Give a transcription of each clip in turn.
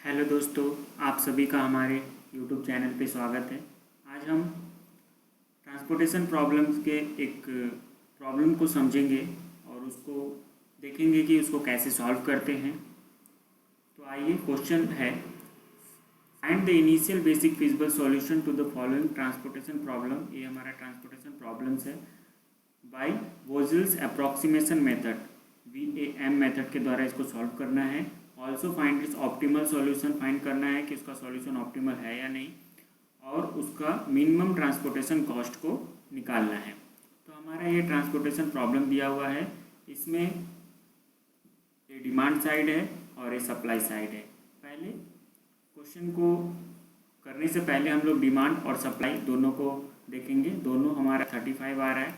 Hello दोस्तों, आप सभी का हमारे यूट्यूब चैनल पे स्वागत है। आज हम ट्रांसपोर्टेशन प्रॉब्लम्स के एक प्रॉब्लम को समझेंगे और उसको देखेंगे कि उसको कैसे सॉल्व करते हैं। तो आइए, क्वेश्चन है find the initial basic feasible solution to the following transportation problem. ये हमारा ट्रांसपोर्टेशन प्रॉब्लम्स है by Vogel's approximation method, VAM method के द्वारा इसको सॉल्व करना है। Also find its optimal solution, find करना है कि उसका सॉल्यूशन ऑप्टिमल है या नहीं, और उसका मिनिमम ट्रांसपोर्टेशन कॉस्ट को निकालना है। तो हमारा ये ट्रांसपोर्टेशन प्रॉब्लम दिया हुआ है। इसमें ये डिमांड साइड है और ये सप्लाई साइड है। पहले क्वेश्चन को करने से पहले हम लोग डिमांड और सप्लाई दोनों को देखेंगे। दोनों हमारा 35 आ रहा है,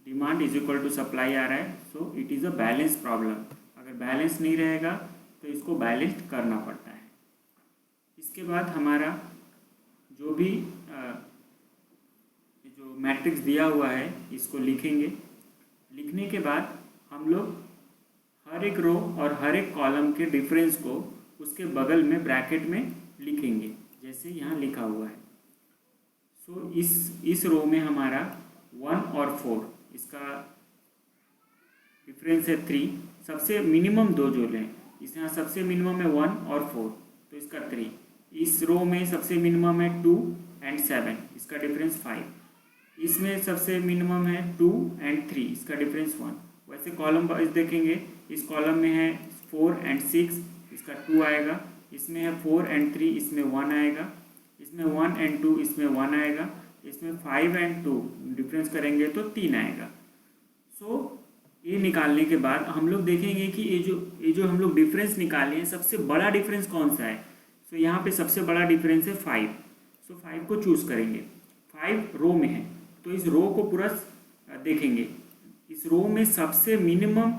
demand is equal to supply आ रहा है, so it is a balance problem. अगर बैलेंस नहीं रहेगा तो इसको बैलेंस्ड करना पड़ता है। इसके बाद हमारा जो भी जो मैट्रिक्स दिया हुआ है इसको लिखेंगे। लिखने के बाद हम लोग हर एक रो और हर एक कॉलम के डिफरेंस को उसके बगल में ब्रैकेट में लिखेंगे, जैसे यहाँ लिखा हुआ है। सो इस रो में हमारा 1 और 4, इसका डिफरेंस है 3। सबसे मिनिमम दो जो लें, इस यहाँ सबसे मिनिमम है 1 और 4, तो इसका 3। इस रो में सबसे मिनिमम है 2 एंड 7, इसका डिफरेंस 5। इसमें सबसे मिनिमम है 2 एंड 3, इसका डिफरेंस 1। वैसे कॉलम वाइज देखेंगे, इस कॉलम में है 4 एंड 6, इसका 2 आएगा। इसमें है 4 एंड 3, इसमें 1 आएगा। इसमें 1 एंड 2, इसमें 1 आएगा। इसमें 5 एंड 2 डिफरेंस करेंगे तो 3 आएगा। सो ये निकालने के बाद हम लोग देखेंगे कि ये जो हम लोग डिफरेंस निकाले हैं, सबसे बड़ा डिफरेंस कौन सा है। सो यहाँ पे सबसे बड़ा डिफरेंस है 5। सो 5 को चूज़ करेंगे। 5 रो में है तो इस रो को पूरा देखेंगे। इस रो में सबसे मिनिमम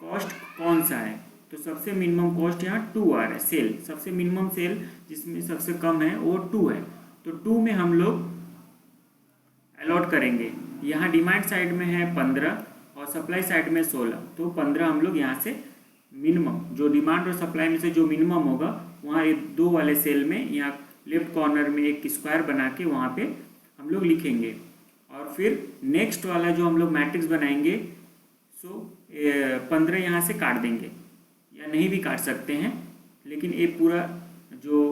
कॉस्ट कौन सा है, तो सबसे मिनिमम कॉस्ट यहाँ 2 आ रहा है। सेल, सबसे मिनिमम सेल जिसमें सबसे कम है वो 2 है, तो 2 में हम लोग अलॉट करेंगे। यहाँ डिमांड साइड में है 15 और सप्लाई साइड में 16, तो 15 हम लोग यहाँ से मिनिमम, जो डिमांड और सप्लाई में से जो मिनिमम होगा वहाँ ये 2 वाले सेल में यहाँ लेफ्ट कॉर्नर में एक स्क्वायर बना के वहाँ पे हम लोग लिखेंगे। और फिर नेक्स्ट वाला जो हम लोग मैट्रिक्स बनाएंगे, सो 15 यहाँ से काट देंगे, या नहीं भी काट सकते हैं, लेकिन ये पूरा जो,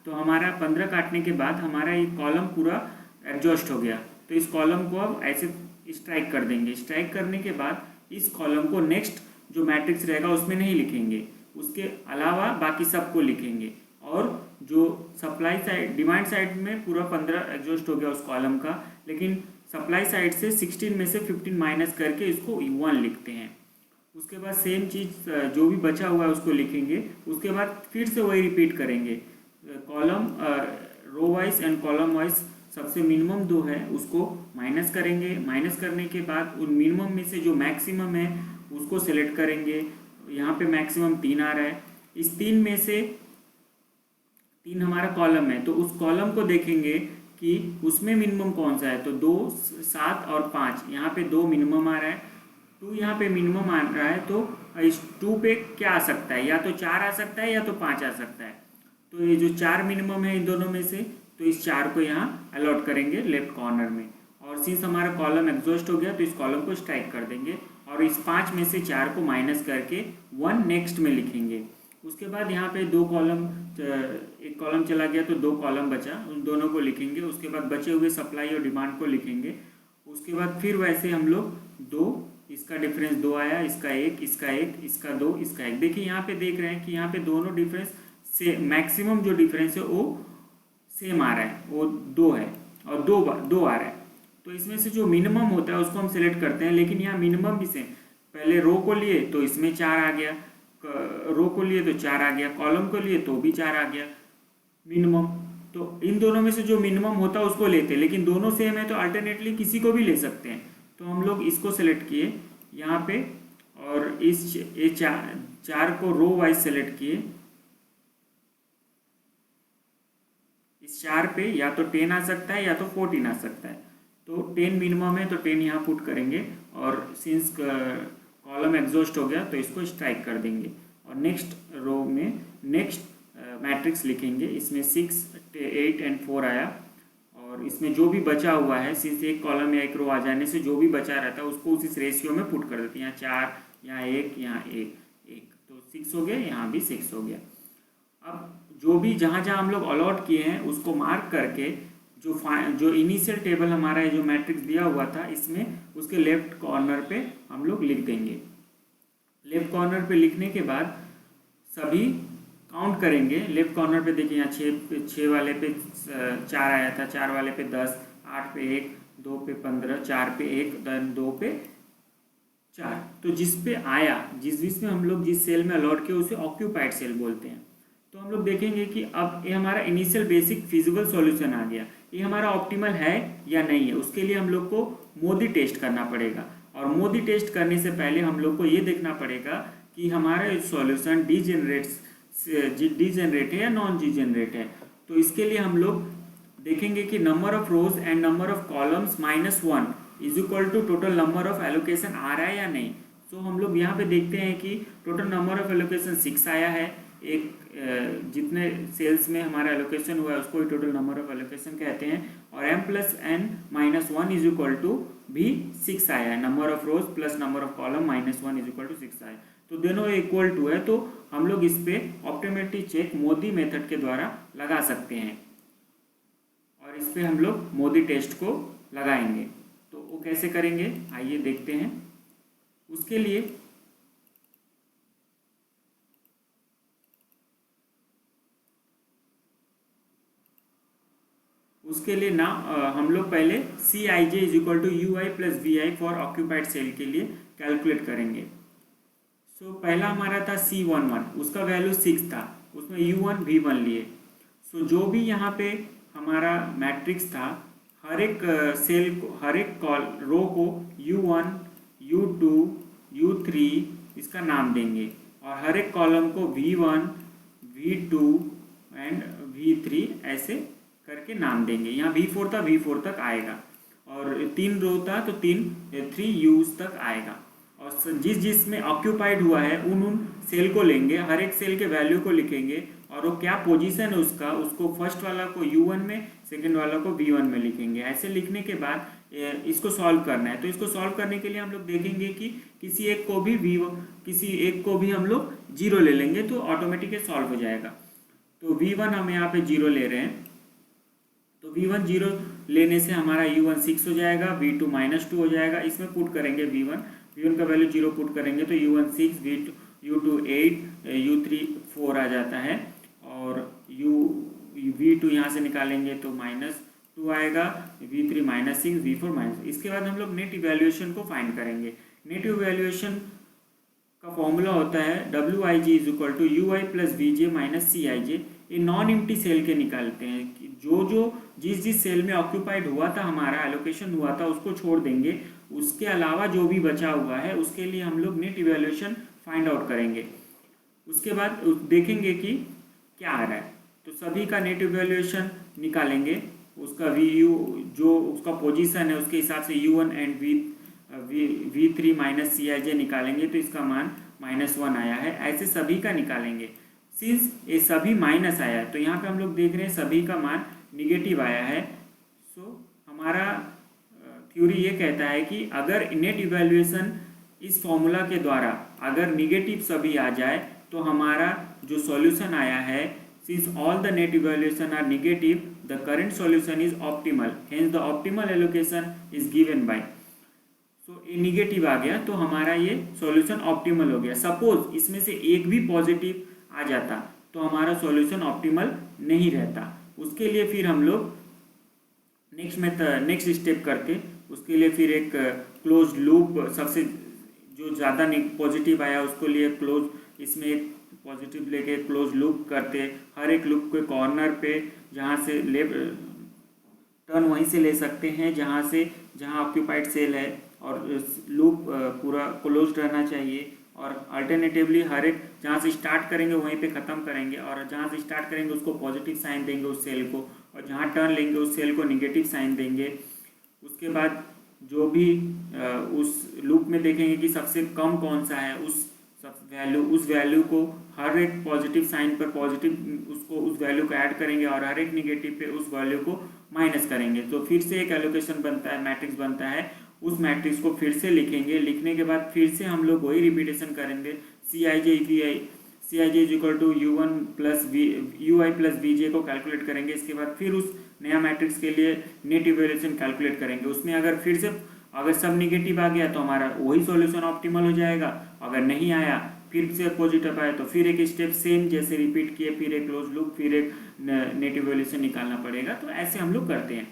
तो हमारा 15 काटने के बाद हमारा ये कॉलम पूरा एग्जॉस्ट हो गया। तो इस कॉलम को अब ऐसे स्ट्राइक कर देंगे। स्ट्राइक करने के बाद इस कॉलम को नेक्स्ट जो मैट्रिक्स रहेगा उसमें नहीं लिखेंगे, उसके अलावा बाकी सबको लिखेंगे। और जो सप्लाई साइड, डिमांड साइड में पूरा 15 एग्जॉस्ट हो गया उस कॉलम का, लेकिन सप्लाई साइड से 16 में से 15 माइनस करके इसको 1 लिखते हैं। उसके बाद सेम चीज़ जो भी बचा हुआ है उसको लिखेंगे। उसके बाद फिर से वही रिपीट करेंगे। Column row wise and column wise सबसे मिनिमम 2 है उसको माइनस करेंगे। माइनस करने के बाद उन मिनिमम में से जो मैक्सिमम है उसको सेलेक्ट करेंगे। यहाँ पे मैक्सिमम 3 आ रहा है। इस 3 में से 3 हमारा कॉलम है, तो उस कॉलम को देखेंगे कि उसमें मिनिमम कौन सा है। तो 2, 7 और 5, यहाँ पे 2 मिनिमम आ रहा है, 2 यहाँ पे मिनिमम आ रहा है। तो इस 2 पे क्या आ सकता है, या तो 4 आ सकता है या तो 5 आ सकता है। तो ये जो 4 मिनिमम है इन दोनों में से, तो इस 4 को यहाँ अलॉट करेंगे लेफ्ट कॉर्नर में। और सिंस हमारा कॉलम एग्जॉस्ट हो गया तो इस कॉलम को स्ट्राइक कर देंगे और इस 5 में से 4 को माइनस करके 1 नेक्स्ट में लिखेंगे। उसके बाद यहाँ पे 2 कॉलम, एक कॉलम चला गया तो 2 कॉलम बचा, उन दोनों को लिखेंगे। उसके बाद बचे हुए सप्लाई और डिमांड को लिखेंगे। उसके बाद फिर वैसे हम लोग 2, इसका डिफरेंस 2 आया, इसका 1, इसका 1, इसका 2, इसका 1। देखिए यहाँ पे देख रहे हैं कि यहाँ पे दोनों डिफरेंस से मैक्सिमम जो डिफरेंस है वो सेम आ रहा है, वो 2 है और 2 आ रहा है। तो इसमें से जो मिनिमम होता है उसको हम सिलेक्ट करते हैं, लेकिन यहाँ मिनिमम भी सेम। पहले रो को लिए तो इसमें 4 आ गया, रो को लिए तो 4 आ गया, कॉलम को लिए तो भी 4 आ गया मिनिमम। तो इन दोनों में से जो मिनिमम होता है उसको लेते हैं, लेकिन दोनों सेम है तो अल्टरनेटली किसी को भी ले सकते हैं। तो हम लोग इसको सेलेक्ट किए यहाँ पे, और ये 4 को रो वाइज सेलेक्ट किए। इस 4 पे या तो 10 आ सकता है या तो 14 आ सकता है। तो 10 मिनिमम है तो 10 यहाँ पुट करेंगे, और सिंस कॉलम एग्जॉस्ट हो गया तो इसको स्ट्राइक कर देंगे। और नेक्स्ट रो में नेक्स्ट मैट्रिक्स मैट्रिक्स लिखेंगे। इसमें 6, 8 एंड 4 आया, और इसमें जो भी बचा हुआ है, सिंस एक कॉलम या एक रो आ जाने से जो भी बचा रहता है उसको उस रेशियो में पुट कर देते हैं। यहाँ 4, यहाँ 1, यहाँ 1, तो 6 हो गया, यहाँ भी 6 हो गया। अब जो भी जहाँ जहाँ हम लोग अलॉट किए हैं उसको मार्क करके जो इनिशियल टेबल हमारा है, जो मैट्रिक्स दिया हुआ था, इसमें उसके लेफ्ट कॉर्नर पे हम लोग लिख देंगे। लेफ्ट कॉर्नर पे लिखने के बाद सभी काउंट करेंगे। लेफ्ट कॉर्नर पे देखिए, यहाँ 6 वाले पे 4 आया था, 4 वाले पे 10, 8 पे 1, 2 पे 15, 4 पे 1, 2 पे 4। तो जिस पे आया, जिस में हम लोग जिस सेल में अलॉट किया उसे ऑक्यूपाइड सेल बोलते हैं। तो हम लोग देखेंगे कि अब ये हमारा इनिशियल बेसिक फिजिबल सॉल्यूशन आ गया, ये हमारा ऑप्टिमल है या नहीं है। उसके लिए हम लोग को मोदी टेस्ट करना पड़ेगा, और मोदी टेस्ट करने से पहले हम लोग को ये देखना पड़ेगा कि हमारा सॉल्यूशन डिजेनरेट है या नॉन डिजेनरेट है। तो इसके लिए हम लोग देखेंगे कि number of rows and number of columns -1 is equal to total number of allocation आ रहा है या नहीं। तो हम लोग यहाँ पे देखते हैं कि टोटल नंबर ऑफ एलोकेशन 6 आया है। एक जितने सेल्स में हमारा एलोकेशन हुआ है उसको ही टोटल नंबर ऑफ एलोकेशन कहते हैं, और m+n-1 इज इक्वल टू भी 6 आया है। Number of rows plus number of column -1 is equal to 6 आया, तो दोनों इक्वल टू है। तो हम लोग इस पे ऑप्टिमिलिटी चेक मोदी मेथड के द्वारा लगा सकते हैं, और इस पे हम लोग मोदी टेस्ट को लगाएंगे। तो वो कैसे करेंगे आइए देखते हैं। उसके लिए ना हम लोग पहले Cij is equal to UI plus Vi for occupied cell के लिए कैलकुलेट करेंगे। सो पहला हमारा था C11, उसका वैल्यू 6 था, उसमें U1 V1 लिए। सो जो भी यहाँ पे हमारा मैट्रिक्स था, हर एक सेल को, हर एक रो को U1, U2, U3 इसका नाम देंगे, और हर एक कॉलम को V1, V2 एंड V3 ऐसे करके नाम देंगे। यहाँ V4 था, V4 तक आएगा, और 3 रो था तो 3 यूज तक आएगा। और जिस में ऑक्यूपाइड हुआ है उन सेल को लेंगे, हर एक सेल के वैल्यू को लिखेंगे, और वो क्या पोजीशन है उसका, उसको फर्स्ट वाला को U1 में, सेकंड वाला को V1 में लिखेंगे। ऐसे लिखने के बाद इसको सॉल्व करना है। तो इसको सॉल्व करने के लिए हम लोग देखेंगे कि किसी एक को भी हम लोग 0 ले लेंगे तो ऑटोमेटिक सॉल्व हो जाएगा। तो V1 हम यहाँ पे 0 ले रहे हैं, तो V1 0 लेने से हमारा U1 6 हो जाएगा, V2 -2 हो जाएगा। इसमें पुट करेंगे V1 का वैल्यू 0 पुट करेंगे तो U1 6, U2 8, U3 4 आ जाता है, और V2 यहाँ से निकालेंगे तो -2 आएगा, V3 -6, V4 -। इसके बाद हम लोग नेट इवैल्यूएशन को फाइंड करेंगे। नेट इवैल्यूएशन का फॉर्मूला होता है Wij is equal to UI plus Vj minus Cij। ये नॉन एम्प्टी सेल के निकालते हैं कि जिस सेल में ऑक्यूपाइड हुआ था, हमारा एलोकेशन हुआ था, उसको छोड़ देंगे। उसके अलावा जो भी बचा हुआ है उसके लिए हम लोग नेट इवैल्यूएशन फाइंड आउट करेंगे। उसके बाद देखेंगे कि क्या आ रहा है, तो सभी का नेट इवैल्यूएशन निकालेंगे। उसका जो उसका पोजीशन है उसके हिसाब से U1 and V3 minus Cij निकालेंगे, तो इसका मान -1 आया है। ऐसे सभी का निकालेंगे। सिंस ये सभी माइनस आया है तो यहाँ पे हम लोग देख रहे हैं सभी का मान निगेटिव आया है। सो हमारा थ्योरी ये कहता है कि अगर नेट इवैल्यूएशन इस फॉर्मूला के द्वारा अगर निगेटिव सभी आ जाए तो हमारा जो सॉल्यूशन आया है, since all the net evaluation are negative, the current solution is optimal, hence the optimal allocation is given by. So ये निगेटिव आ गया तो हमारा ये सॉल्यूशन ऑप्टिमल हो गया। सपोज इसमें से एक भी पॉजिटिव आ जाता तो हमारा सॉल्यूशन ऑप्टिमल नहीं रहता। उसके लिए फिर हम लोग नेक्स्ट स्टेप करके उसके लिए फिर एक क्लोज लूप, सबसे जो ज़्यादा पॉजिटिव आया उसको लिए क्लोज, इसमें एक पॉजिटिव लेके क्लोज लूप करते, हर एक लूप के कॉर्नर पे जहाँ से टर्न वहीं से ले सकते हैं जहाँ ऑक्यूपाइड सेल है, और लूप पूरा क्लोज रहना चाहिए। और अल्टरनेटिवली हर एक जहाँ से स्टार्ट करेंगे वहीं पे ख़त्म करेंगे, और जहाँ से स्टार्ट करेंगे उसको पॉजिटिव साइन देंगे उस सेल को, और जहाँ टर्न लेंगे उस सेल को नेगेटिव साइन देंगे। उसके बाद जो भी उस लूप में देखेंगे कि सबसे कम कौन सा है, उस सब वैल्यू, उस वैल्यू को हर एक पॉजिटिव साइन पर पॉजिटिव उसको उस वैल्यू को ऐड करेंगे और हर एक निगेटिव पे उस वैल्यू को माइनस करेंगे। तो फिर से एक एलोकेशन बनता है, मैट्रिक्स बनता है। उस मैट्रिक्स को फिर से लिखेंगे, लिखने के बाद फिर से हम लोग वही रिपीटेशन करेंगे। C I J is equal to U one plus U I plus V J को कैलकुलेट करेंगे। इसके बाद फिर उस नया मैट्रिक्स के लिए नेट इवैल्यूएशन कैलकुलेट करेंगे। उसमें अगर फिर से अगर सब निगेटिव आ गया तो हमारा वही सॉल्यूशन ऑप्टिमल हो जाएगा। अगर नहीं आया, फिर से पॉजिटिव आया, तो फिर एक स्टेप सेम जैसे रिपीट किए, फिर एक क्लोज लूप, फिर एक नेट इवैल्यूएशन निकालना पड़ेगा। तो ऐसे हम लोग करते हैं।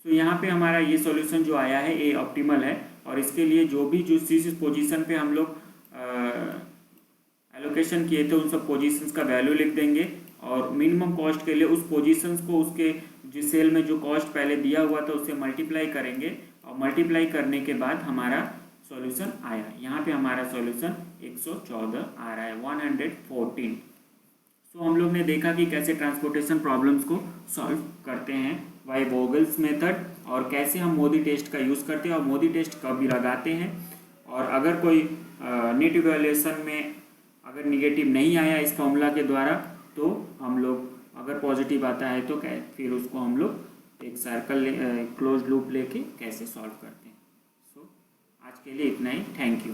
तो यहाँ पे हमारा ये सॉल्यूशन जो आया है ये ऑप्टिमल है। और इसके लिए जो भी जिस पोजीशन पे हम लोग एलोकेशन किए थे उन सब पोजीशंस का वैल्यू लिख देंगे और मिनिमम कॉस्ट के लिए उस पोजीशंस को उसके जिस सेल में जो कॉस्ट पहले दिया हुआ था उससे मल्टीप्लाई करेंगे और मल्टीप्लाई करने के बाद हमारा सॉल्यूशन आया। यहाँ पे हमारा सॉल्यूशन 114 आ रहा है, 114। तो हम लोग ने देखा कि कैसे ट्रांसपोर्टेशन प्रॉब्लम्स को सॉल्व करते हैं बाय वोगल्स मेथड, और कैसे हम मोदी टेस्ट का यूज़ करते हैं और मोदी टेस्ट कब लगाते हैं। और अगर कोई नेट इवैल्यूएशन में अगर निगेटिव नहीं आया इस फॉर्मूला के द्वारा, तो हम लोग अगर पॉजिटिव आता है तो फिर उसको हम लोग एक सर्कल क्लोज लूप लेके कैसे सॉल्व करते हैं। सो आज के लिए इतना ही। Thank you.